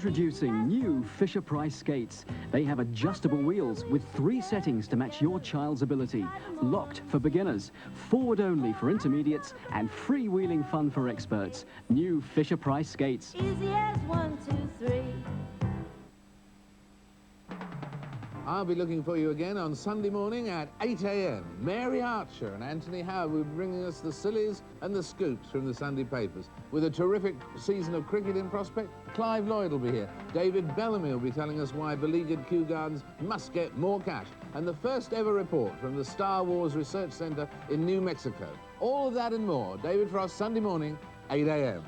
Introducing new Fisher-Price skates. They have adjustable wheels with 3 settings to match your child's ability. Locked for beginners, forward only for intermediates, and freewheeling fun for experts. New Fisher-Price skates. Easy as 1, 2, 3. I'll be looking for you again on Sunday morning at 8 a.m. Mary Archer and Anthony Howard will be bringing us the sillies and the scoops from the Sunday papers. With a terrific season of cricket in prospect, Clive Lloyd will be here. David Bellamy will be telling us why beleaguered Kew Gardens must get more cash. And the first ever report from the Star Wars Research Centre in New Mexico. All of that and more. David Frost, Sunday morning, 8 a.m.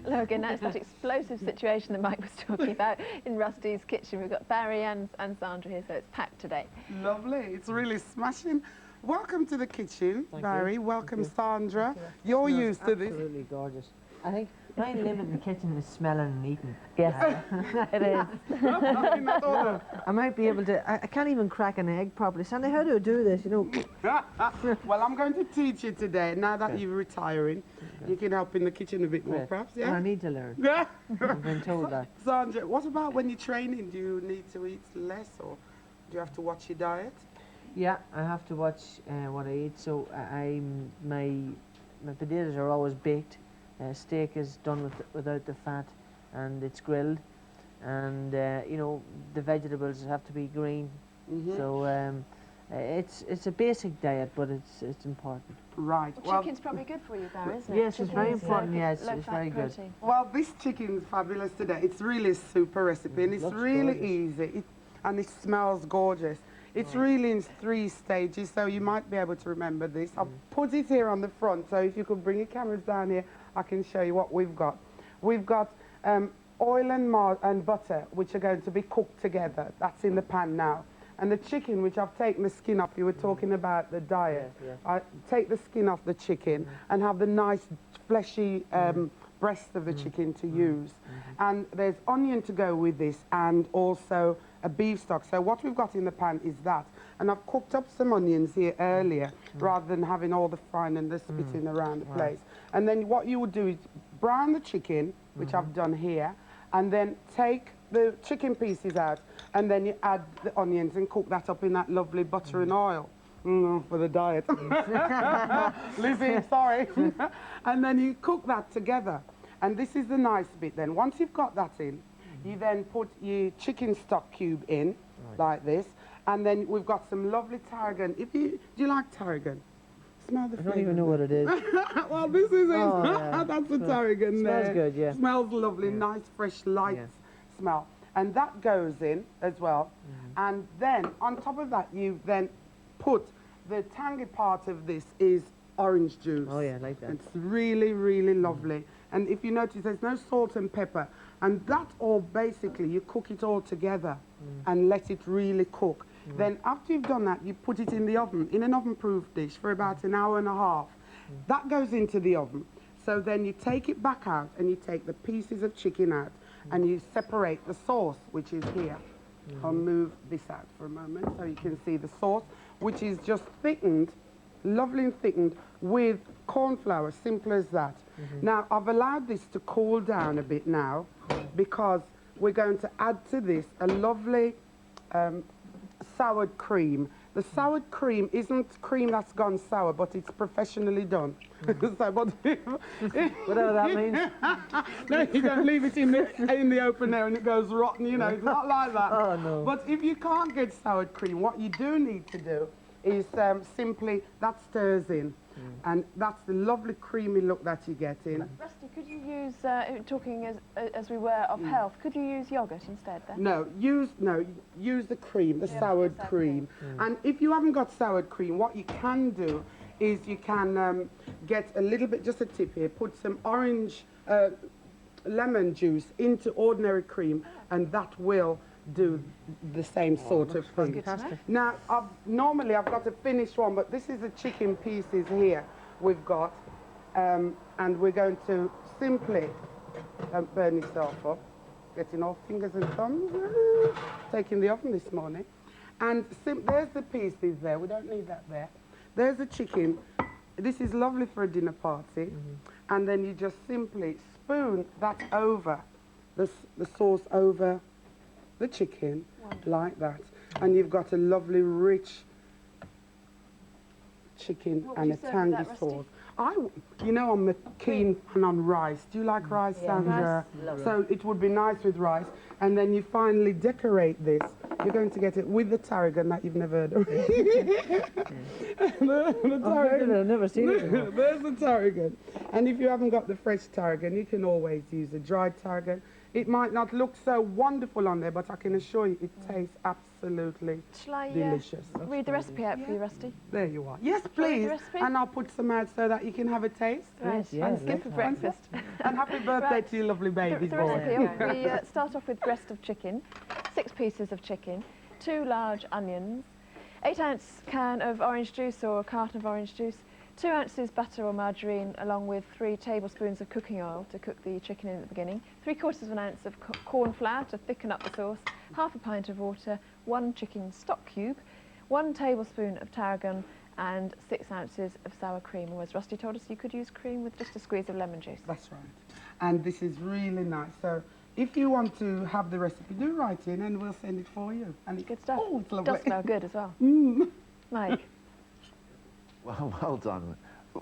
Again, that's that explosive situation that Mike was talking about in Rusty's kitchen. We've got Barry and Sandra here, so it's packed today. Lovely. It's really smashing. Welcome to the kitchen, Barry. Welcome, Sandra. You're used to this. Absolutely gorgeous. I think mine living in the kitchen is smelling and eating. Yes, it is. I might be able to. I can't even crack an egg properly. Sandy, how do I do this? You know. Well, I'm going to teach you today. Now that you're retiring, you can help in the kitchen a bit more, perhaps. Yeah. Well, I need to learn. I've been told that. Sandra, what about when you're training? Do you need to eat less, or do you have to watch your diet? Yeah, I have to watch what I eat. So my potatoes are always baked. Steak is done without the fat, and it's grilled, and you know, the vegetables have to be green. So it's a basic diet, but it's important. Right. Well, chicken's probably good for you, Barry, isn't it? Yes, it's very important. Yes, it's very good. Well, this chicken's fabulous today. It's really a super recipe, and it's really easy, and it smells gorgeous. It's really in 3 stages, so you might be able to remember this. I'll put it here on the front, so if you could bring your cameras down here, I can show you what we've got. We've got oil and butter, which are going to be cooked together. That's in the pan now. And the chicken, which I've taken the skin off, you were talking about the diet. I take the skin off the chicken and have the nice fleshy breast of the chicken to use. And there's onion to go with this, and also a beef stock. So what we've got in the pan is that. And I've cooked up some onions here earlier, rather than having all the frying and the spitting around the place. And then what you would do is brown the chicken, which I've done here, and then take the chicken pieces out, and then you add the onions and cook that up in that lovely butter and oil. For the diet. Lizzie, sorry. And then you cook that together. And this is the nice bit then. Once you've got that in, you then put your chicken stock cube in, like this. And then we've got some lovely tarragon. Do you like tarragon? Smell the flavor. I don't even know what it is. Well, this is it. Oh, yeah. That's the tarragon there. Smells good, yeah. Smells lovely, nice, fresh, light smell. And that goes in as well. And then on top of that, you then put the tangy part of this is orange juice. Oh yeah, I like that. It's really, really lovely. And if you notice, there's no salt and pepper. And that all basically, you cook it all together and let it really cook. Then after you've done that, you put it in the oven, in an oven-proof dish for about an hour and a half. That goes into the oven. So then you take it back out and you take the pieces of chicken out and you separate the sauce, which is here. I'll move this out for a moment so you can see the sauce, which is just thickened, lovely and thickened with corn flour, simple as that. Now, I've allowed this to cool down a bit now because we're going to add to this a lovely soured cream. The soured cream isn't cream that's gone sour, but it's professionally done. So, whatever that means. No, you don't leave it in the open air and it goes rotten, you know, it's not like that. Oh, no. But if you can't get soured cream, what you do need to do is simply, that stirs in. And that's the lovely creamy look that you get in. Rusty, could you use, talking as we were of health, could you use yoghurt instead then? No, use the cream, the soured cream. And if you haven't got soured cream, what you can do is you can get a little bit, just a tip here, put some orange lemon juice into ordinary cream, and that will do the same sort of thing. Now, normally I've got a finished one, but this is the chicken pieces here we've got, and we're going to simply, don't burn yourself up, getting all fingers and thumbs. Taking the oven this morning. And there's the pieces there. We don't need that there. There's the chicken. This is lovely for a dinner party. And then you just simply spoon that over, the sauce over the chicken, like that. And you've got a lovely, rich chicken and a tangy sauce. You know, I'm a keen fan on rice. Do you like rice, Sandra? So it would be nice with rice. And then you finally decorate this. You're going to get it with the tarragon that you've never heard of. the tarragon. I've never seen it before. There's the tarragon. And if you haven't got the fresh tarragon, you can always use a dried tarragon. It might not look so wonderful on there, but I can assure you it tastes absolutely Shall I delicious. read the recipe out for you, Rusty? There you are. Yes, Shall I read please. the recipe? And I'll put some out so that you can have a taste. Right, yeah, and skip for breakfast. And happy birthday to your lovely baby The boy. recipe, we start off with breast of chicken, 6 pieces of chicken, 2 large onions, 8-ounce can of orange juice or a carton of orange juice, 2 ounces butter or margarine, along with 3 tablespoons of cooking oil to cook the chicken in at the beginning, 3/4 of an ounce of corn flour to thicken up the sauce, half a pint of water, 1 chicken stock cube, 1 tablespoon of tarragon, and 6 ounces of sour cream. Or as Rusty told us, you could use cream with just a squeeze of lemon juice. That's right. And this is really nice. So if you want to have the recipe, do write in and we'll send it for you. And Good stuff. Oh, it's lovely. Does smell good as well. Mike. Well done.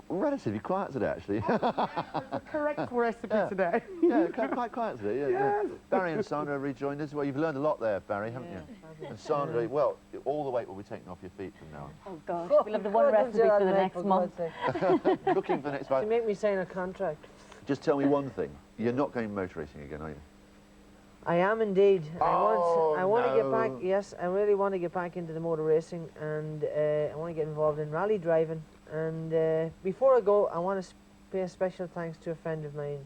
Relatively quiet today, actually. The correct recipe today. Yeah, quite quiet today. Yeah, Yes. Barry and Sandra rejoined us. Well, you've learned a lot there, Barry, haven't you? And Sandra, well, all the weight will be taken off your feet from now Oh gosh, we'll have the one recipe for the next month. on. Looking for the next To fight. make me sign a contract. Just tell me one thing. You're not going motor racing again, are you? I am indeed. Oh, I want to get no. back. Yes, I really want to get back into the motor racing, and I want to get involved in rally driving. And before I go, I want to pay a special thanks to a friend of mine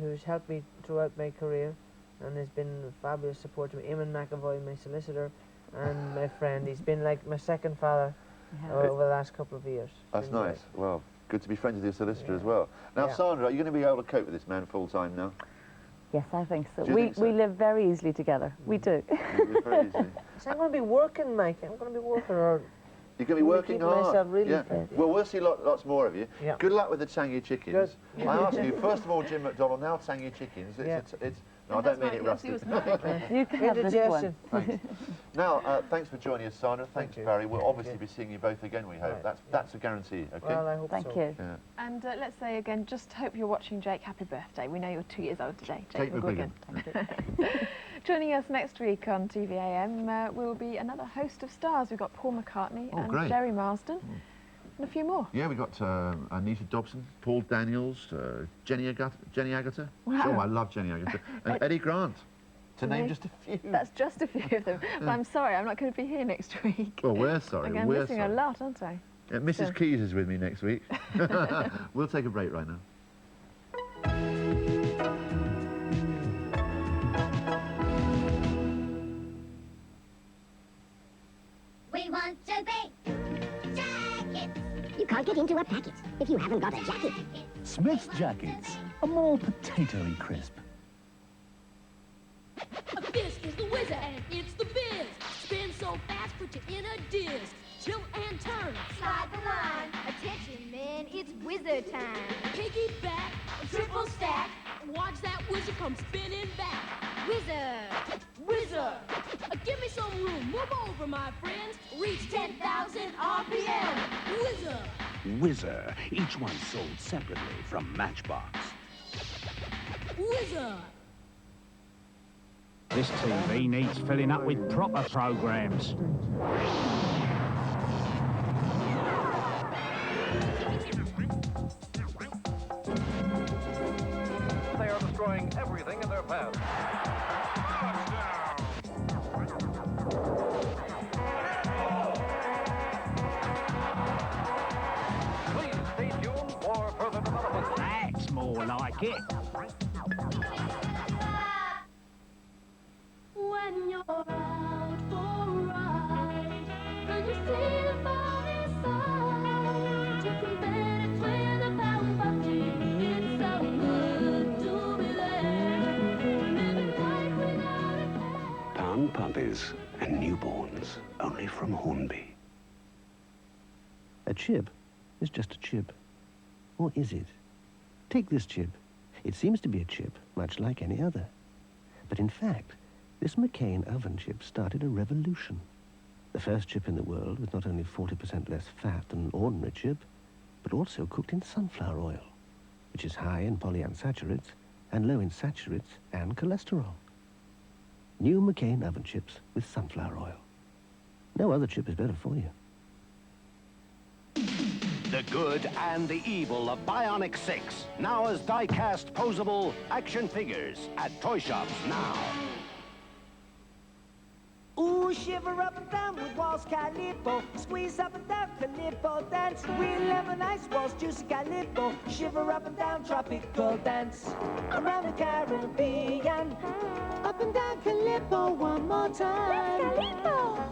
who's helped me throughout my career, and has been a fabulous support to me. Eamon McAvoy, my solicitor, and my friend. He's been like my second father over the last couple of years. That's Been great. nice. Well, good to be friends with your solicitor as well. Now, Yeah. Sandra, are you going to be able to cope with this man full time now? Yes, I think so. Do you We think so? we live very easily together. We do. Very easily. So I'm going to be working, Mike. I'm going to be working, or You're going to be working keeping hard. myself really yeah. fit, yeah. Well, we'll see lots more of you. Yeah. Good luck with the tangy chickens. Good. I ask you, first of all, Jim McDonald, now tangy chickens. No, I don't mean it, Rusty. You can have this indigestion. one. Thanks. Now, thanks for joining us, Sandra. Thanks, Thank you. Barry. We'll obviously be seeing you both again, we hope. Right. That's a guarantee, okay? Well, I hope Thank so. you. Yeah. And let's say again, just hope you're watching Jake. Happy birthday. We know you're 2 years old today. Jake McGuigan. Joining us next week on TVam will be another host of stars. We've got Paul McCartney and great. Jerry Marsden and a few more. Yeah, we got Anita Dobson, Paul Daniels, Jenny Agutter. Wow. Oh, I love Jenny Agutter. And Eddie Grant, to name Nice. just a few. That's just a few of them. But I'm sorry, I'm not going to be here next week. Well, we're sorry. I'm We're missing sorry. a lot, aren't I? Mrs. Sure. Keys is with me next week. We'll take a break right now. We want to be jackets. You can't get into a packet if you haven't got a jacket. Smith's Jackets, a more potatoey crisp. This is the whizzer and it's the biz. Spin so fast, put you in a disc. Tilt and turn. Slide the line. Attention, men, it's whizzer time. Piggyback, triple stack. Watch that whizzer come spinning back. Whizzer. Whizzer, give me some room. Move over, my friends. Reach 10,000 RPM. Whizzer. Whizzer, each one sold separately from Matchbox. Whizzer. This TV needs filling up with proper programs. They are destroying everything in their path. Please stay tuned for further development. That's more like it. When you're out for a ride and you see the funny side, you can bet it's with a pound puppy. It's so good to be there. newborns, only from Hornby. A chip is just a chip. Or is it? Take this chip. It seems to be a chip, much like any other. But in fact, this McCain oven chip started a revolution. The first chip in the world with not only 40% less fat than an ordinary chip, but also cooked in sunflower oil, which is high in polyunsaturates and low in saturates and cholesterol. New McCain oven chips with sunflower oil. No other chip is better for you. The good and the evil of Bionic 6, now as die-cast posable action figures at toy shops now. Ooh, shiver up and down with walls calipo. Squeeze up and down calipo dance. Real lemon ice walls, juicy calipo. Shiver up and down tropical dance. Around the Caribbean. Up and down calipo one more time. Let's calipo.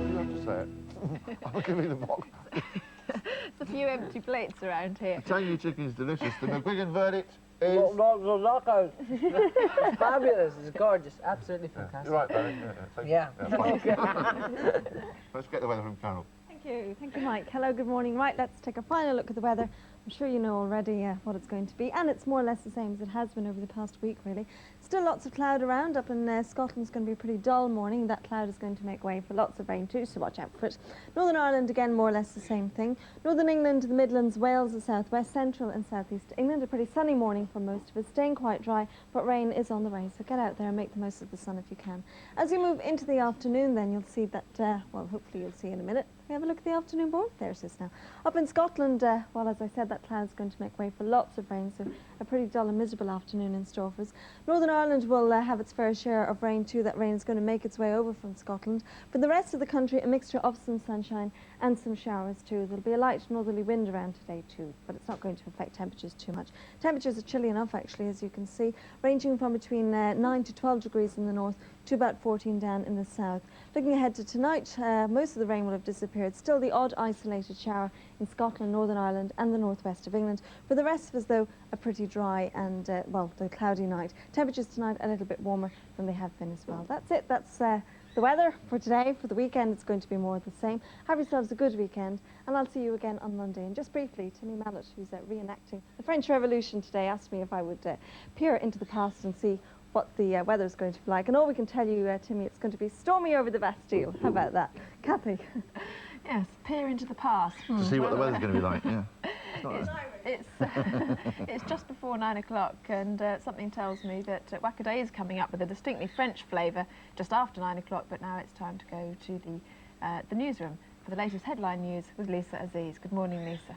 You have to say it. I'll give you the box. There's a few empty plates around here. Tangy chicken's delicious. The McGuigan verdict is... Knockout. It's fabulous. It's gorgeous. Absolutely fantastic. You're right, Barry. Yeah. Let's get the weather from Carol. Thank you, Mike. Hello, good morning. Right, let's take a final look at the weather. I'm sure you know already what it's going to be, and it's more or less the same as it has been over the past week, really. Still lots of cloud around. Up in Scotland, it's going to be a pretty dull morning. That cloud is going to make way for lots of rain too, so watch out for it. Northern Ireland, again, more or less the same thing. Northern England, the Midlands, Wales, the southwest, central and southeast England. A pretty sunny morning for most of us, staying quite dry, but rain is on the way, so get out there and make the most of the sun if you can. As you move into the afternoon, then you'll see that, well, hopefully you'll see in a minute. We have a look at the afternoon board. There it is now. Up in Scotland, well, as I said, that cloud's going to make way for lots of rain, so a pretty dull and miserable afternoon in store for us. Northern Ireland will have its fair share of rain too. That rain is going to make its way over from Scotland. For the rest of the country, a mixture of some sunshine and some showers too. There'll be a light northerly wind around today too, but it's not going to affect temperatures too much. Temperatures are chilly enough, actually, as you can see, ranging from between 9 to 12 degrees in the north to about 14 down in the south. Looking ahead to tonight, most of the rain will have disappeared. Still the odd isolated shower in Scotland, Northern Ireland and the northwest of England. For the rest of us, though, a pretty dry and, well, the cloudy night. Temperatures tonight a little bit warmer than they have been as well. That's it. That's the weather for today. For the weekend, it's going to be more of the same. Have yourselves a good weekend, and I'll see you again on Monday. And just briefly, Timmy Mallet, who's reenacting the French Revolution today, asked me if I would peer into the past and see what the weather is going to be like. And all we can tell you, Timmy, it's going to be stormy over the Bastille. How about that? Kathy? Yes, peer into the past. To see what the weather's going to be like, yeah. It's just before 9 o'clock, and something tells me that Wackaday is coming up with a distinctly French flavour just after 9 o'clock, but now it's time to go to the newsroom for the latest headline news with Lisa Aziz. Good morning, Lisa.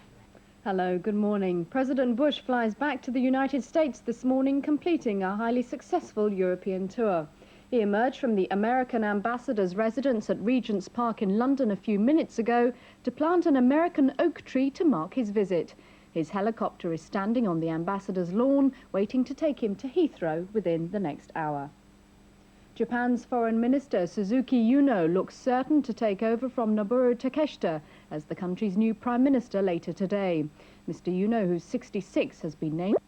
Hello, good morning. President Bush flies back to the United States this morning, completing a highly successful European tour. He emerged from the American ambassador's residence at Regent's Park in London a few minutes ago to plant an American oak tree to mark his visit. His helicopter is standing on the ambassador's lawn, waiting to take him to Heathrow within the next hour. Japan's Foreign Minister Suzuki Yuno looks certain to take over from Noboru Takeshita as the country's new Prime Minister later today. Mr. Yuno, who's 66, has been named